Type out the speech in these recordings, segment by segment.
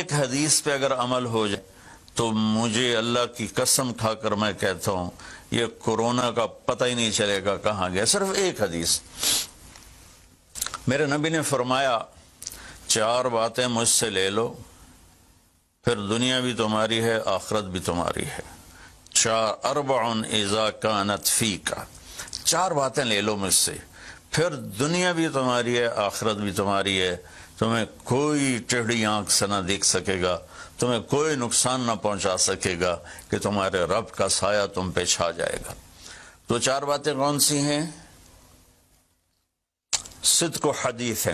ایک حدیث پہ اگر عمل ہو جائے تو مجھے اللہ کی قسم کھا کر میں کہتا ہوں یہ کورونا کا پتہ ہی نہیں چلے گا کہاں گیا. صرف ایک حدیث. میرے نبی نے فرمایا 4 باتیں مجھ سے لے لو پھر دنیا بھی تمہاری ہے آخرت بھی تمہاری ہے. 4 اذا کانت فیک. 4 باتیں لے لو مجھ سے پھر دنیا بھی تمہاری ہے آخرت بھی تمہاری ہے. تمہیں کوئی ٹیڑھی آنکھ سے نہ دیکھ سکے گا, تمہیں کوئی نقصان نہ پہنچا سکے گا کہ تمہارے رب کا سایہ تم پہ چھا جائے گا. تو 4 باتیں کون سی ہیں؟ صدق و حدیث,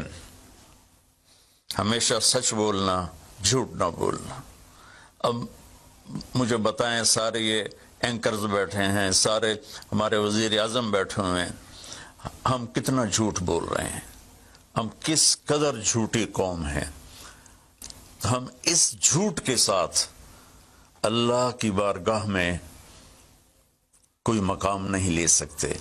ہمیشہ سچ بولنا, جھوٹ نہ بولنا. اب مجھے بتائیں, سارے یہ اینکرز بیٹھے ہیں, سارے ہمارے وزیر اعظم بیٹھے ہوئے ہیں, ہم کتنا جھوٹ بول رہے ہیں, ہم کس قدر جھوٹی قوم ہیں. ہم اس جھوٹ کے ساتھ اللہ کی بارگاہ میں کوئی مقام نہیں لے سکتے.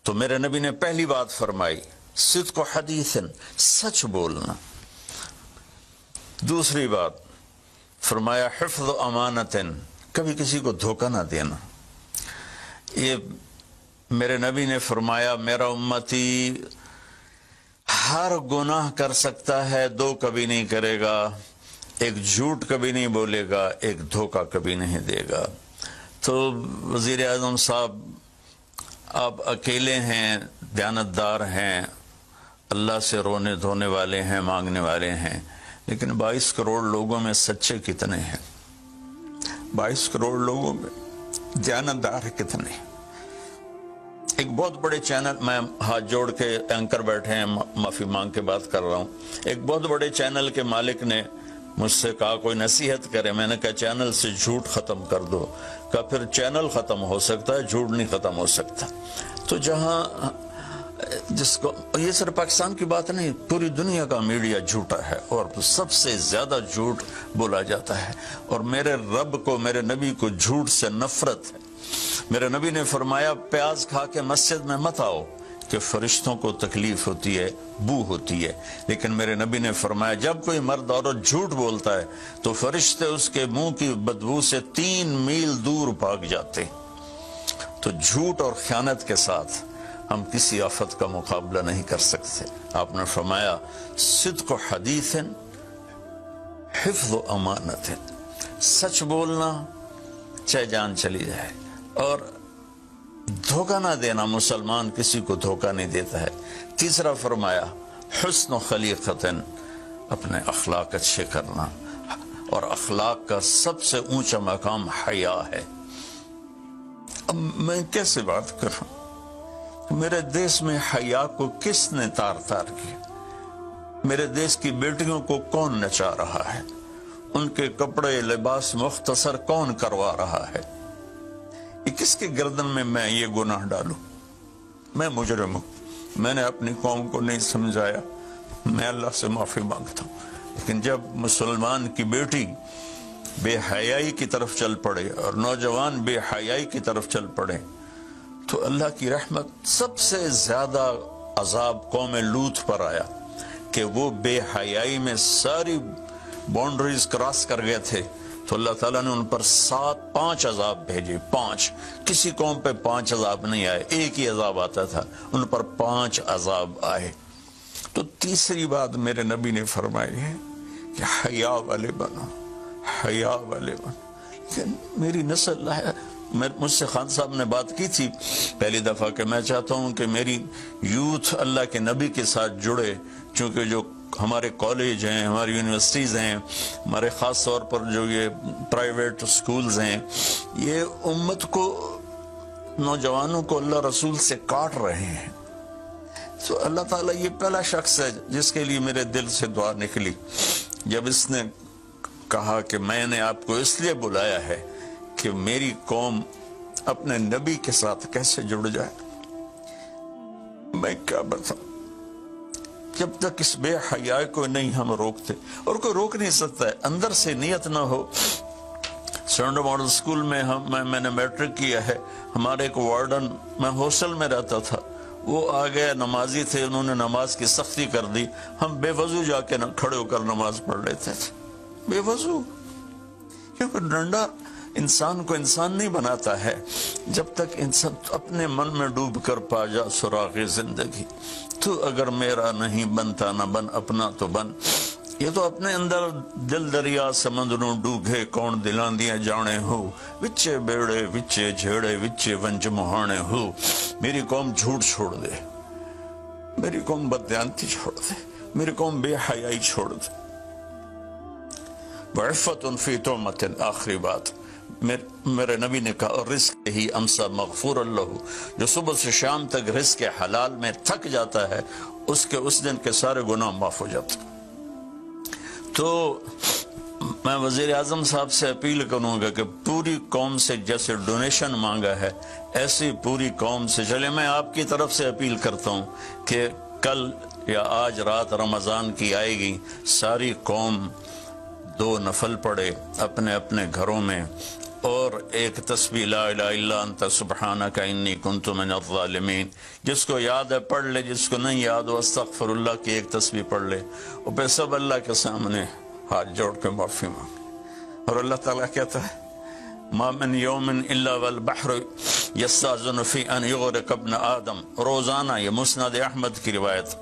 تو میرے نبی نے پہلی بات فرمائی صدق و حدیث, سچ بولنا. دوسری بات فرمایا حفظ و امانت, کبھی کسی کو دھوکہ نہ دینا. یہ میرے نبی نے فرمایا میرا امتی ہر گناہ کر سکتا ہے, 2 کبھی نہیں کرے گا, ایک جھوٹ کبھی نہیں بولے گا, ایک دھوکہ کبھی نہیں دے گا. تو وزیر اعظم صاحب آپ اکیلے ہیں, دیانتدار ہیں, اللہ سے رونے دھونے والے ہیں, مانگنے والے ہیں, لیکن 22 کروڑ لوگوں میں سچے کتنے ہیں؟ 22 کروڑ لوگوں میں دیانتدار کتنے ہیں؟ ایک بہت بڑے چینل, میں ہاتھ جوڑ کے اینکر بیٹھے ہیں, معافی مانگ کے بات کر رہا ہوں, ایک بہت بڑے چینل کے مالک نے مجھ سے کہا کوئی نصیحت کرے. میں نے کہا چینل سے جھوٹ ختم کر دو. کہا پھر چینل ختم ہو سکتا ہے, جھوٹ نہیں ختم ہو سکتا. تو جہاں جس کو, یہ صرف پاکستان کی بات نہیں, پوری دنیا کا میڈیا جھوٹا ہے اور سب سے زیادہ جھوٹ بولا جاتا ہے. اور میرے رب کو, میرے نبی کو جھوٹ سے نفرت ہے. میرے نبی نے فرمایا پیاز کھا کے مسجد میں مت آؤ کہ فرشتوں کو تکلیف ہوتی ہے, بو ہوتی ہے. لیکن میرے نبی نے فرمایا جب کوئی مرد عورت جھوٹ بولتا ہے تو فرشتے اس کے منہ کی بدبو سے 3 میل دور بھاگ جاتے. تو جھوٹ اور خیانت کے ساتھ ہم کسی آفت کا مقابلہ نہیں کر سکتے. آپ نے فرمایا صدق و حدیث, حفظ و امانت, سچ بولنا چاہے جان چلی جائے, اور دھوکہ نہ دینا. مسلمان کسی کو دھوکہ نہیں دیتا ہے. تیسرا فرمایا حسن و خلیقت, اپنے اخلاق اچھے کرنا, اور اخلاق کا سب سے اونچا مقام حیا ہے. اب میں کیسے بات کروں؟ میرے دیش میں حیا کو کس نے تار تار کیا؟ میرے دیش کی بیٹیوں کو کون نچا رہا ہے؟ ان کے کپڑے لباس مختصر کون کروا رہا ہے؟ یہ کس کے گردن میں یہ گناہ ڈالوں؟ میں مجرم ہوں, میں نے اپنی قوم کو نہیں سمجھایا, میں اللہ سے معافی مانگتا ہوں. لیکن جب مسلمان کی بیٹی بے حیائی کی طرف چل پڑے اور نوجوان بے حیائی کی طرف چل پڑے تو اللہ کی رحمت. سب سے زیادہ عذاب قوم لوط پر آیا کہ وہ بے حیائی میں ساری باؤنڈریز کراس کر گئے تھے, تو اللہ تعالیٰ نے ان پر 5 عذاب بھیجے. 5, کسی قوم پہ 5 عذاب نہیں آئے, ایک ہی عذاب آتا تھا, ان پر 5 عذاب آئے. تو تیسری بات میرے نبی نے فرمائی ہے کہ حیا والے بنو, حیا والے بنو. میری نسل ہے, مجھ سے خان صاحب نے بات کی تھی پہلی دفعہ کہ میں چاہتا ہوں کہ میری یوتھ اللہ کے نبی کے ساتھ جڑے, چونکہ جو ہمارے کالج ہیں, ہماری یونیورسٹیز ہیں, ہمارے خاص طور پر جو یہ پرائیویٹ سکولز ہیں, یہ امت کو, نوجوانوں کو اللہ رسول سے کاٹ رہے ہیں. تو اللہ تعالیٰ یہ پہلا شخص ہے جس کے لیے میرے دل سے دعا نکلی جب اس نے کہا کہ میں نے آپ کو اس لیے بلایا ہے کہ میری قوم اپنے نبی کے ساتھ کیسے جڑ جائے. میں کیا بتاؤں, جب تک اس بے حیائی کو نہیں ہم روکتے, اور کوئی روک نہیں سکتا ہے, اندر سے نیت نہ ہو. سرنڈو ماڈل سکول میں میں نے میٹرک کیا ہے. ہمارے ایک وارڈن, میں ہاسٹل میں رہتا تھا, وہ آ گئے, نمازی تھے, انہوں نے نماز کی سختی کر دی, ہم بے وضو جا کے کھڑے ہو کر نماز پڑھ لیتے تھے. بے وضو. کیونکہ ڈنڈا انسان کو انسان نہیں بناتا ہے جب تک انسان اپنے من میں ڈوب کر پا جا سراغ زندگی. تو اگر میرا نہیں بنتا نہ بن اپنا تو بن. یہ تو اپنے اندر دل دریا سمندروں ڈوبے کون دلان دیا جانے ہو. وچے بیڑے وچے جھیڑے وچے ونج مہانے ہو. میری قوم جھوٹ چھوڑ دے, میری قوم بددیانتی چھوڑ دے, میری قوم بے حیائی چھوڑ دے. وعفت فی تہمت, آخری بات میرے نبی نے کہا, رزق ہی امسا مغفور اللہ, جو صبح سے شام تک رزق حلال میں تھک جاتا ہے اس کے اس دن کے سارے گناہ معاف ہو جاتے. تو میں وزیر اعظم صاحب سے اپیل کروں گا کہ پوری قوم سے جیسے ڈونیشن مانگا ہے ایسی پوری قوم سے چلے. میں آپ کی طرف سے اپیل کرتا ہوں کہ کل یا آج رات رمضان کی آئے گی, ساری قوم 2 نفل پڑھے اپنے اپنے گھروں میں, اور ایک تسبیح لا الہ الا انت سبحانک انی کنت من الظالمین. جس کو یاد ہے پڑھ لے, جس کو نہیں یاد ہو استغفر اللہ کی ایک تسبیح پڑھ لے, اور پھر سب اللہ کے سامنے ہاتھ جوڑ کے معافی مانگے. اور اللہ تعالیٰ کہتا ہے ما من یوم الا والبحر یستاذن فی ان یغرق ابن آدم. روزانہ, یہ مسند احمد کی روایت,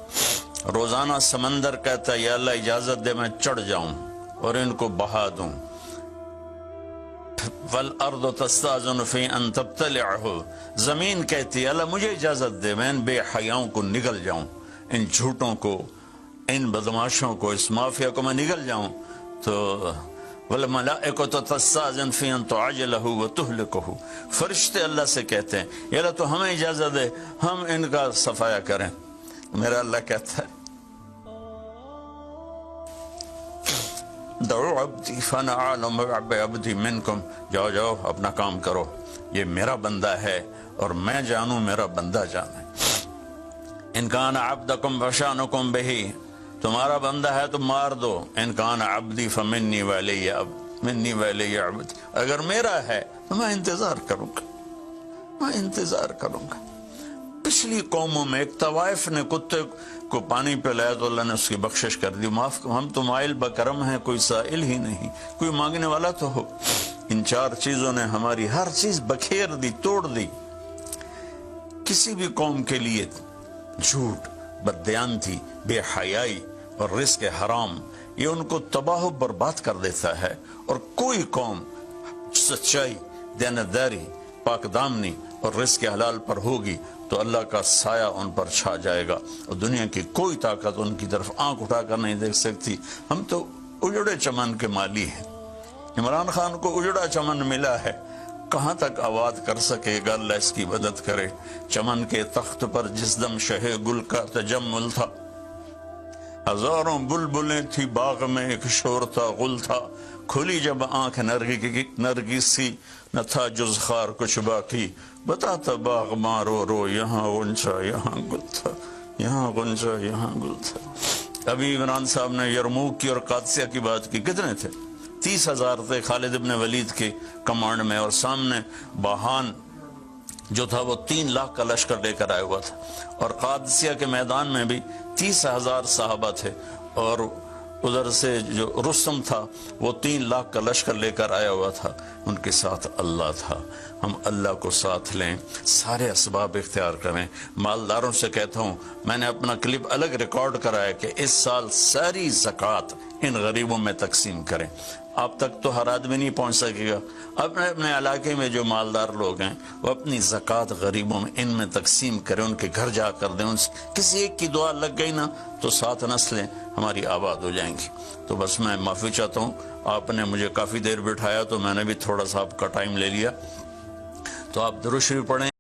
روزانہ سمندر کہتا ہے یا اللہ اجازت دے میں چڑھ جاؤں اور ان کو بہا دوں. والارض تستاذن فی ان تبتلعہ, زمین کہتی ہے اللہ مجھے اجازت دے میں ان بے حیاؤں کو نگل جاؤں, ان جھوٹوں کو, ان بدماشوں کو, اس مافیا کو میں نگل جاؤں. تو والملائکۃ تستاذن فی ان تعجلہ وتہلکہ, فرشتے اللہ سے کہتے ہیں یا اللہ تو ہمیں اجازت دے ہم ان کا صفایا کریں. میرا اللہ کہتا ہے دعو عبدی فانا عالم بعبدی منکم, جاؤ جاؤ اپنا کام کرو, یہ میرا بندہ ہے اور میں جانوں میرا بندہ جانے. ان کان عبدکم فشانکم بہی, تمہارا بندہ ہے تو مار دو. ان کان عبدی فمنی ولی منی ولی عبد, اگر میرا ہے تو میں انتظار کروں گا, میں انتظار کروں گا. پچھلی قوموں میں ایک طوائف نے کتے کو پانی پلایا تو اللہ نے اس کی بخشش کر دی, معاف. ہم تو مائل بکرم ہیں, کوئی سائل ہی نہیں, کوئی مانگنے والا تو ہو. ان 4 چیزوں نے ہماری ہر چیز بکھیر دی, توڑ دی. کسی بھی قوم کے لیے جھوٹ, بددیانتی, بے حیائی اور رزق حرام یہ ان کو تباہ و برباد کر دیتا ہے. اور کوئی قوم سچائی, دیانتداری, پاک دامنی اور رزق حلال پر ہوگی تو اللہ کا سایہ ان پر چھا جائے گا, اور دنیا کی کوئی طاقت ان کی طرف آنکھ اٹھا کر نہیں دیکھ سکتی. ہم تو اجڑے چمن کے مالی ہیں. عمران خان کو اجڑا چمن ملا ہے, کہاں تک آباد کر سکے گا, اللہ اس کی مدد کرے. چمن کے تخت پر جس دم شہ گل کا تجمل تھا, ہزاروں بلبلیں تھی باغ میں, ایک شور تھا, غل تھا. کھلی جب آنکھ نرگس سی, نہ تھا جز خار کچھ باقی. بتاتا باغ مارو رو, یہاں غنچہ یہاں گل تھا, یہاں غنچہ یہاں گل تھا. ابھی عمران صاحب نے یرموک کی اور قادسیہ کی بات کی. کتنے تھے؟ 30,000 تھے خالد ابن ولید کے کمانڈ میں, اور سامنے باہان جو تھا وہ 3 لاکھ کا لشکر لے کر آیا ہوا تھا. اور قادسیہ کے میدان میں بھی 30,000 صحابہ تھے, اور ادھر سے جو رستم تھا وہ 3 لاکھ کا لشکر لے کر آیا ہوا تھا. ان کے ساتھ اللہ تھا. ہم اللہ کو ساتھ لیں, سارے اسباب اختیار کریں. مالداروں سے کہتا ہوں, میں نے اپنا کلپ الگ ریکارڈ کرا ہے کہ اس سال ساری زکوٰۃ ان غریبوں میں تقسیم کریں. آپ تک تو ہر آدمی نہیں پہنچ سکے گا. اپنے اپنے علاقے میں جو مالدار لوگ ہیں وہ اپنی زکوٰۃ غریبوں میں ان میں تقسیم کریں, ان کے گھر جا کر دیں. کسی ایک کی دعا لگ گئی نا تو 7 نسلیں ہماری آباد ہو جائیں گی. تو بس میں معافی چاہتا ہوں, آپ نے مجھے کافی دیر بٹھایا تو میں نے بھی تھوڑا سا آپ کا ٹائم لے لیا. تو آپ درود شریف پڑھیں.